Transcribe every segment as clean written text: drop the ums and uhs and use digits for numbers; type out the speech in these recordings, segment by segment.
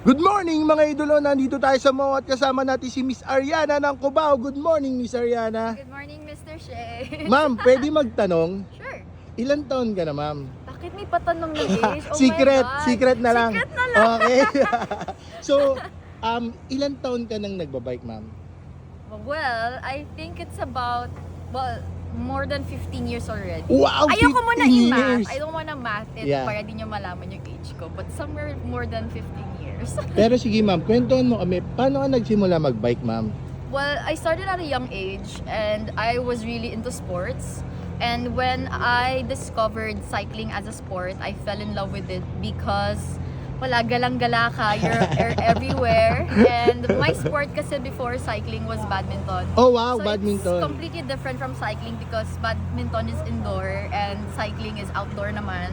Good morning mga idolo, nandito tayo sa Mo at kasama natin si Miss Ariana ng Cubao. Good morning Miss Ariana. Good morning, Mr. Shay. Ma'am, pwede magtanong? Sure. Ilan taon ka na ma'am? Bakit may patanong ng age? Oh Secret, my God. secret na lang. Secret na lang. Okay. So, ilan taon ka nang nagbabike ma'am? Well, I think it's about, more than 15 years already. Wow, Ayoko muna 15 i-math. years. I don't wanna math it Yeah. para di nyo malaman yung age ko. But somewhere more than 15 years. Pero sige ma'am, kwentuhan mo kami, paano ka nagsimula magbike ma'am? Well, I started at a young age and I was really into sports. And when I discovered cycling as a sport, I fell in love with it because wala, galang-gala ka, you're everywhere. And my sport kasi before cycling was badminton. Oh wow, So badminton. it's completely different from cycling because badminton is indoor and cycling is outdoor naman.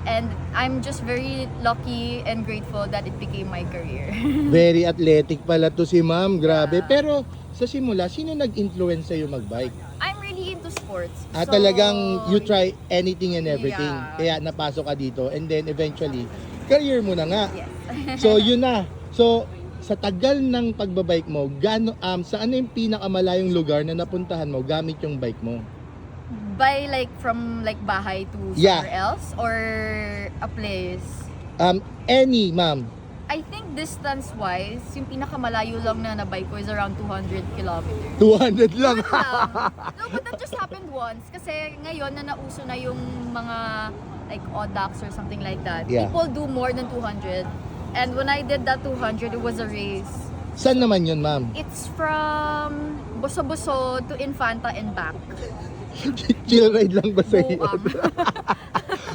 And I'm just very lucky and grateful that it became my career. Very athletic pala to si ma'am, grabe. Yeah. Pero sa simula, sino nag-influence sa'yo magbike? I'm really into sports. At So, talagang you try anything and everything. Yeah. Kaya napasok ka dito and then eventually, career mo na nga. Yes. So yun na. So sa tagal ng pagbabike mo, saan yung pinakamalayong lugar na napuntahan mo gamit yung bike mo? By from bahay to Yeah. somewhere else or a place? Any, ma'am. I think distance-wise, yung pinakamalayo lang na nabike ko is around 200 kilometers. 200 lang. Yun lang. No, but that just happened once. Kasi ngayon na nauso na yung mga like ODAX or something like that. Yeah. People do more than 200. And when I did that 200, it was a race. Saan naman yun, ma'am? It's from Boso-Boso to Infanta and back. Chill ride lang ba sa iyo? Buam.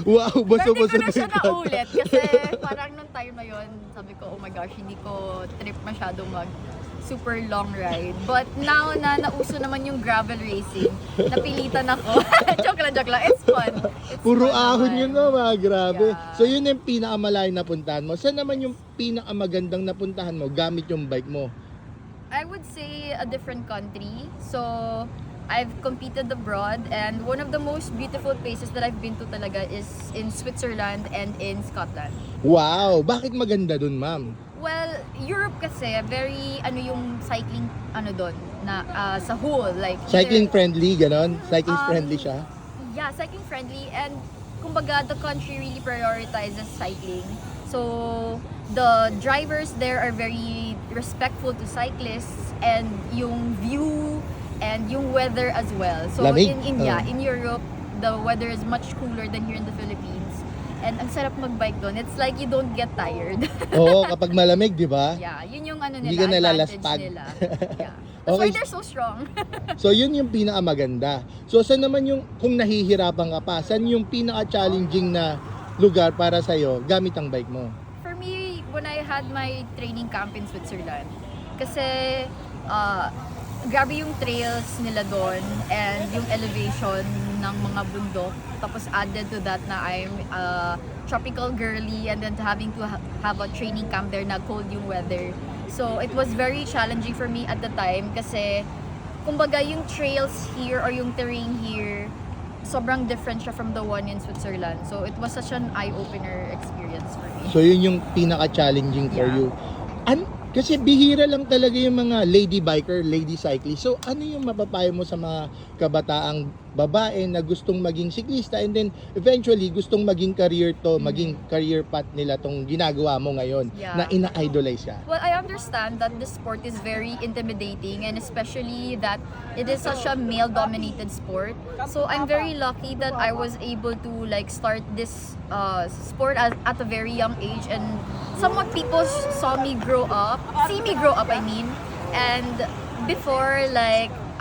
Wow, Pero hindi baso-baso ko na siya na yun. naulit kasi parang nung time na yun, sabi ko, oh my gosh, hindi ko trip masyado mag super long ride. But now na nauso naman yung gravel racing, napilitan ako. joke lang. It's fun. It's Puro fun ahon naman. yun, ma'am. Grabe. Yeah. So yun yung pinakamalayong napuntahan mo. Saan naman yung pinakamagandang napuntahan mo gamit yung bike mo? I would say a different country. So, I've competed abroad and one of the most beautiful places that I've been to talaga is in Switzerland and in Scotland. Wow, bakit maganda dun, ma'am? Well, Europe kasi very yung cycling doon na sa whole like Cycling either- friendly, ganon? Cycling Um, friendly siya? Yeah, cycling friendly and kumbaga the country really prioritizes cycling. So the drivers there are very respectful to cyclists and yung view and yung weather as well. So Lamig. in India, in Europe, the weather is much cooler than here in the Philippines. And ang sarap magbike doon. It's like you don't get tired. Oo, kapag malamig, di ba? Yeah, yun yung nila, Hindi ka advantage nalalaspag. nila. Yeah. That's why Okay. they're so strong. So yun yung pinakamaganda. So saan naman yung, kung nahihirapan ka pa, saan yung pinaka-challenging na lugar para sa'yo gamit ang bike mo? For me, when I had my training camp in Switzerland, kasi grabe yung trails nila doon and yung elevation ng mga bundok. Tapos added to that na I'm tropical girly and then having to have a training camp there na cold yung weather. So it was very challenging for me at the time kasi kumbaga yung trails here or yung terrain here sobrang different siya from the one in Switzerland. So it was such an eye-opener experience for me. So yun yung pinaka-challenging for Yeah. you. Kasi bihira lang talaga yung mga lady biker, lady cyclist. So ano yung mapapayo mo sa mga kabataang babae na gustong maging siklista and then eventually gustong maging career to, maging career path nila tong ginagawa mo ngayon Yeah. na ina-idolize ka? Well, I understand that this sport is very intimidating and especially that it is such a male-dominated sport. So I'm very lucky that I was able to start this sport at a very young age and somewhat people see me grow up, I mean. And before,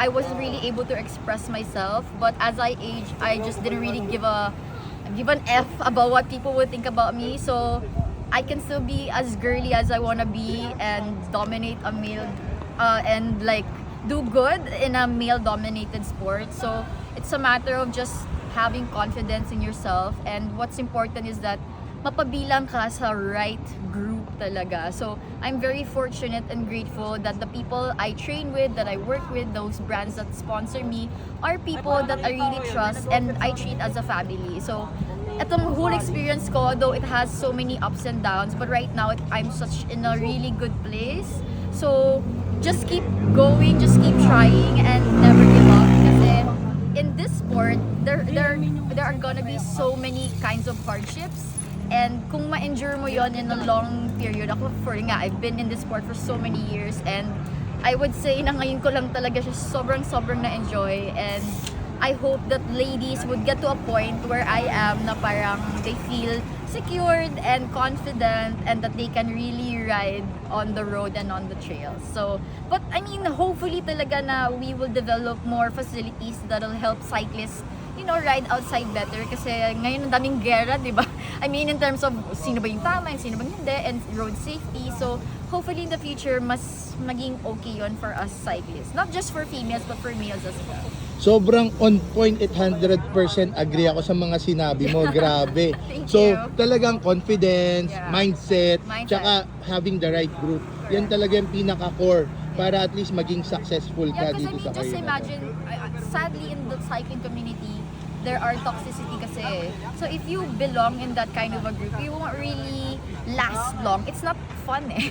I wasn't really able to express myself, but as I aged, I just didn't really give an F about what people would think about me. So I can still be as girly as I wanna be and dominate a male and do good in a male-dominated sport. So it's a matter of just having confidence in yourself, and what's important is that mapabilang ka sa right group talaga. So, I'm very fortunate and grateful that the people I train with, that I work with, those brands that sponsor me, are people that I really trust and I treat as a family. So, Itong whole experience ko, though it has so many ups and downs, but right now I'm such in a really good place. So just keep going, just keep trying, and never give up. Kasi in this sport, there are gonna be so many kinds of hardships. And kung ma-endure mo yon in a long period, ako I've been in this sport for so many years, and I would say na ngayon ko lang talaga siya sobrang na-enjoy, and I hope that ladies would get to a point where I am na parang they feel secured and confident and that they can really ride on the road and on the trails. So, but I mean, hopefully talaga na we will develop more facilities that'll help cyclists, ride outside better kasi ngayon ang daming gera, di ba? I mean, in terms of sino ba yung tama and sino bang hindi, and road safety. So, hopefully in the future, mas maging okay yon for us cyclists. Not just for females, but for males as well. Sobrang on point at 100% agree ako sa mga sinabi mo. Grabe. Thank So, you. talagang confidence, Yeah. mindset, Mindset. tsaka having the right group. Yan talaga yung pinaka-core para at least maging successful ka Yeah, because dito sa just career na to. imagine, sadly in the cycling community, there are toxicity kasi. So if you belong in that kind of a group, you won't really last long. It's not fun eh.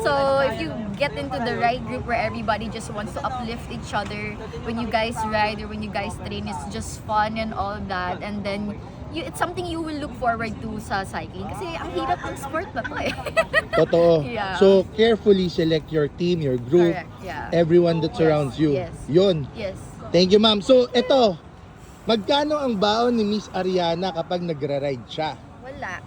So if you get into the right group where everybody just wants to uplift each other, when you guys ride or when you guys train, it's just fun and all that. And then it's something you will look forward to sa cycling kasi ang hirap ng sport na to eh. Totoo. Yeah. So, carefully select your team, your group, Correct, yeah. everyone that surrounds you. yes. Yun. Yes. Thank you, ma'am. So, eto, magkano ang baon ni Miss Ariana kapag nagra-ride siya? Wala.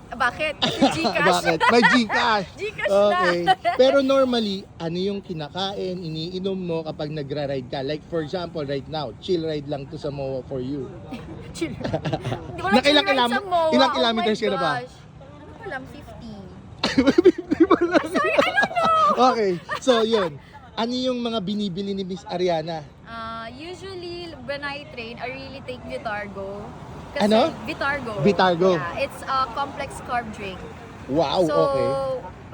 Bakit? Gcash. Bakit? May Gcash. Gcash Okay. na. Pero normally, ano yung kinakain, iniinom mo kapag nagra-ride ka? Like for example, right now, chill ride lang to sa MOA for you. Chill. Hindi ko Na lang chill ilang ride sa MOA. ilang Oh kilometers my ka na ba? gosh. Ano pa lang, 50. Sorry, I don't know. Okay. So, yun. Ano yung mga binibili ni Miss Ariana? Usually, when I train, I really take Vitargo. Kasi Ano? Vitargo. Vitargo. Yeah, it's a complex carb drink. Wow, So, okay.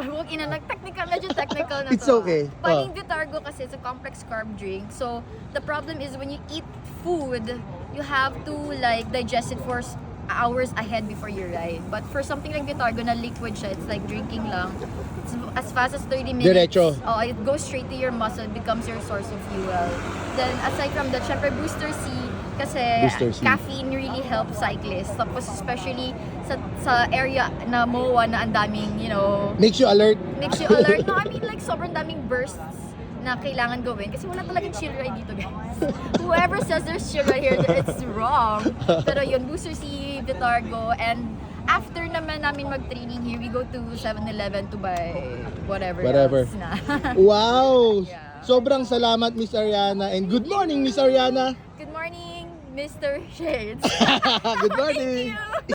huwag technical, medyo technical na It's to. okay. Paling Vitargo kasi it's a complex carb drink. So, the problem is when you eat food, you have to digest it for hours ahead before you ride. But for something like Vitargo na liquid siya, it's like drinking lang. It's as fast as 30 minutes. Diretso. Oh, it goes straight to your muscle, becomes your source of fuel. Then aside from that, syempre Booster C kasi Booster C. caffeine really helps cyclists. Tapos especially sa area na MOA na ang daming, Makes you alert. makes you alert. No, I mean like sobrang daming bursts na kailangan gawin kasi wala talagang chill ride dito, guys. Whoever says there's chill ride here, it's wrong. Pero yun, Booster C, Vitargo, and after naman namin mag-training here, we go to 7-Eleven to buy whatever else na. Wow! Yeah. Sobrang salamat, Miss Ariana. And good morning, Miss Ariana. Good morning, Mr. Shades. Good morning. Thank you.